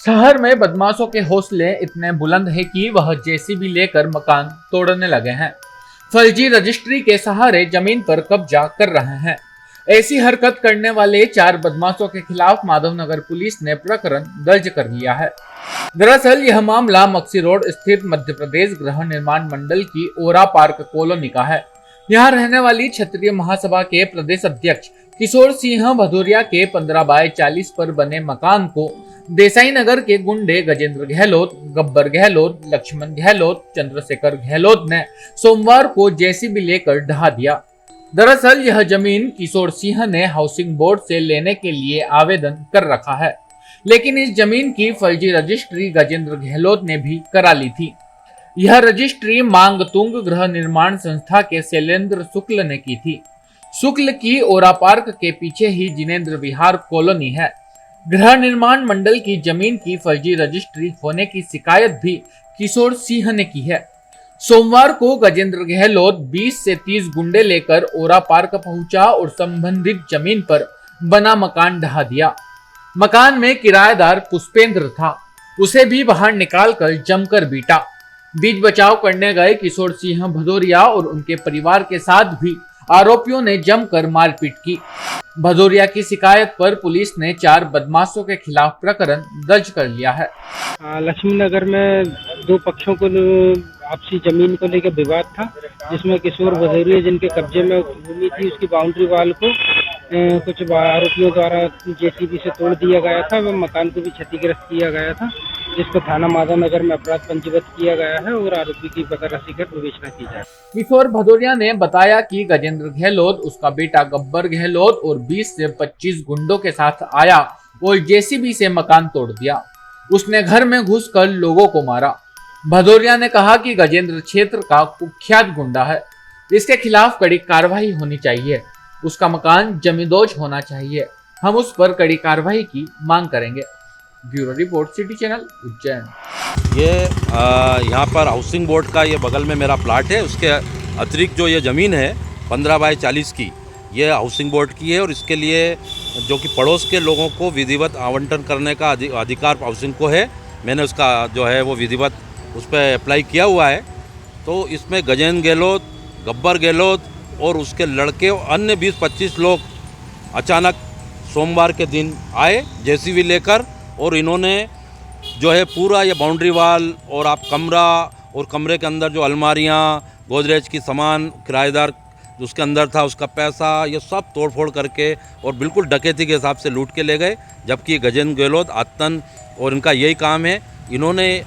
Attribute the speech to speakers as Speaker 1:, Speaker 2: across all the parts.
Speaker 1: शहर में बदमाशों के हौसले इतने बुलंद हैं कि वह जेसीबी लेकर मकान तोड़ने लगे हैं। फर्जी रजिस्ट्री के सहारे जमीन पर कब्जा कर रहे हैं। ऐसी हरकत करने वाले 4 बदमाशों के खिलाफ माधवनगर पुलिस ने प्रकरण दर्ज कर लिया है। दरअसल यह मामला मक्सी रोड स्थित मध्य प्रदेश गृह निर्माण मंडल की ओरा पार्क कॉलोनी का है। यहाँ रहने वाली क्षत्रिय महासभा के प्रदेश अध्यक्ष किशोर सिंह भदौरिया के 15x40 पर बने मकान को देसाई नगर के गुंडे गजेंद्र गहलोत, गब्बर गहलोत, लक्ष्मण गहलोत, चंद्रशेखर गहलोत ने सोमवार को जेसीबी लेकर ढहा दिया। दरअसल यह जमीन किशोर सिंह ने हाउसिंग बोर्ड से लेने के लिए आवेदन कर रखा है, लेकिन इस जमीन की फर्जी रजिस्ट्री गजेंद्र गहलोत ने भी करा ली थी। यह रजिस्ट्री मांगतुंग गृह निर्माण संस्था के शैलेंद्र शुक्ल ने की थी। शुक्ल की ओरा पार्क के पीछे ही जिनेंद्र विहार कॉलोनी है। गृह निर्माण मंडल की जमीन की फर्जी रजिस्ट्री होने की शिकायत भी किशोर सिंह ने की है। सोमवार को गजेंद्र गहलोत 20 से 30 गुंडे लेकर ओरा पार्क पहुंचा और संबंधित जमीन पर बना मकान ढहा दिया। मकान में किराएदार पुष्पेंद्र था, उसे भी बाहर निकालकर जमकर पीटा। बीच बचाव करने गए किशोर सिंह भदौरिया और उनके परिवार के साथ भी आरोपियों ने जमकर मारपीट की। भदौरिया की शिकायत पर पुलिस ने 4 बदमाशों के खिलाफ प्रकरण दर्ज कर लिया है।
Speaker 2: लक्ष्मी नगर में 2 पक्षों को आपसी जमीन को लेकर विवाद था, जिसमें किशोर भदौरिया जिनके कब्जे में भूमि थी उसकी बाउंड्री वाल को कुछ आरोपियों द्वारा जेसीबी से तोड़ दिया गया था व मकान को भी क्षतिग्रस्त किया गया था, जिसको थाना माधवनगर में अपराध पंजीबद्ध किया गया है और आरोपी की पता रसी कर विवेचना की जाए।
Speaker 1: किशोर भदौरिया ने बताया कि गजेंद्र गहलोत, उसका बेटा गब्बर गहलोत और 20 से 25 गुंडों के साथ आया और जेसीबी से मकान तोड़ दिया। उसने घर में घुसकर लोगों को मारा। भदौरिया ने कहा कि गजेंद्र क्षेत्र का कुख्यात गुंडा है, इसके खिलाफ कड़ी कार्रवाई होनी चाहिए। उसका मकान जमींदोज होना चाहिए। हम उस पर कड़ी कार्रवाई की मांग करेंगे। Bureau report, city channel, Ujjain.
Speaker 3: ये यहाँ पर हाउसिंग बोर्ड का ये बगल में मेरा प्लाट है। उसके अतिरिक्त जो ये ज़मीन है 15x40 की, ये हाउसिंग बोर्ड की है और इसके लिए जो कि पड़ोस के लोगों को विधिवत आवंटन करने का अधिकार हाउसिंग को है। मैंने उसका जो है वो विधिवत उस पर अप्लाई किया हुआ है। तो इसमें गजेंद्र गहलोत, गब्बर गहलोत और उसके लड़के और अन्य 20-25 लोग अचानक सोमवार के दिन आए जेसीबी लेकर, और इन्होंने जो है पूरा ये बाउंड्री वाल और आप कमरा और कमरे के अंदर जो अलमारियाँ, गोदरेज की सामान, किराएदार उसके अंदर था उसका पैसा, ये सब तोड़फोड़ करके और बिल्कुल डकैती के हिसाब से लूट के ले गए। जबकि गजेंद्र गहलोत आतन और इनका यही काम है। इन्होंने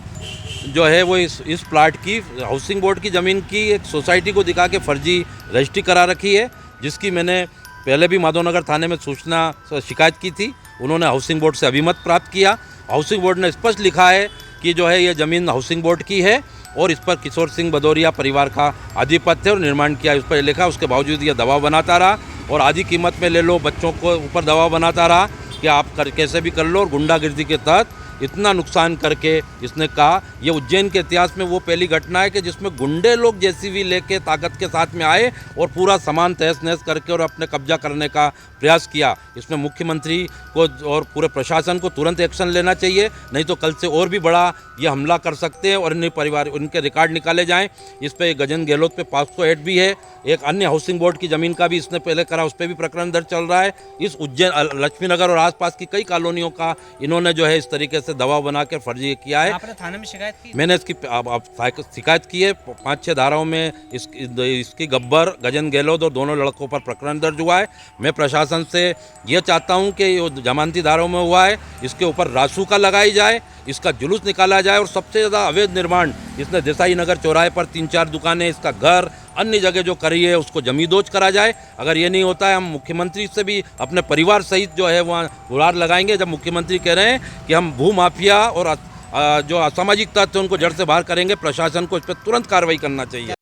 Speaker 3: जो है वो इस प्लाट की हाउसिंग बोर्ड की ज़मीन की एक सोसाइटी को दिखा के फर्जी रजिस्ट्री करा रखी है, जिसकी मैंने पहले भी माधवनगर थाने में शिकायत की थी। उन्होंने हाउसिंग बोर्ड से अभिमत प्राप्त किया। हाउसिंग बोर्ड ने स्पष्ट लिखा है कि जो है ये ज़मीन हाउसिंग बोर्ड की है और इस पर किशोर सिंह भदौरिया परिवार का आधिपत्य और निर्माण किया, इस पर लिखा। उसके बावजूद ये दबाव बनाता रहा और आधी कीमत में ले लो, बच्चों को ऊपर दबाव बनाता रहा कि आप कैसे भी कर लो, और गुंडागिर्दी के तहत इतना नुकसान करके इसने कहा। ये उज्जैन के इतिहास में वो पहली घटना है कि जिसमें गुंडे लोग जेसीबी लेके ताकत के साथ में आए और पूरा सामान तहस नहस करके और अपने कब्जा करने का प्रयास किया। इसमें मुख्यमंत्री को और पूरे प्रशासन को तुरंत एक्शन लेना चाहिए, नहीं तो कल से और भी बड़ा ये हमला कर सकते हैं और इन्हें परिवार उनके रिकॉर्ड निकाले जाएं। इस पर गजेंद्र गहलोत पे 508 भी है। एक अन्य हाउसिंग बोर्ड की ज़मीन का भी इसने पहले करा, उस पर भी प्रकरण दर्ज चल रहा है। इस उज्जैन लक्ष्मी नगर और आसपास की कई कॉलोनियों का इन्होंने जो है इस तरीके से दबाव बना के फर्जी किया है।
Speaker 2: आपने थाने में शिकायत की?
Speaker 3: मैंने इसकी शिकायत की है। 5-6 धाराओं में इसकी गब्बर, गजेंद्र गहलोत और दोनों लड़कों पर प्रकरण दर्ज हुआ है। मैं प्रशासन से ये चाहता हूँ कि ये जमानती धाराओं में हुआ है, इसके ऊपर रासुका लगाई जाए, इसका जुलूस निकाला जाए। और सबसे ज़्यादा अवैध निर्माण इसने देसाई नगर चौराहे पर 3-4 दुकानें, इसका घर, अन्य जगह जो करी है उसको जमींदोज करा जाए। अगर ये नहीं होता है, हम मुख्यमंत्री से भी अपने परिवार सहित जो है वहाँ गुहार लगाएंगे। जब मुख्यमंत्री कह रहे हैं कि हम भू माफिया और जो असामाजिक तत्व उनको जड़ से बाहर करेंगे, प्रशासन को इस पर तुरंत कार्रवाई करना चाहिए।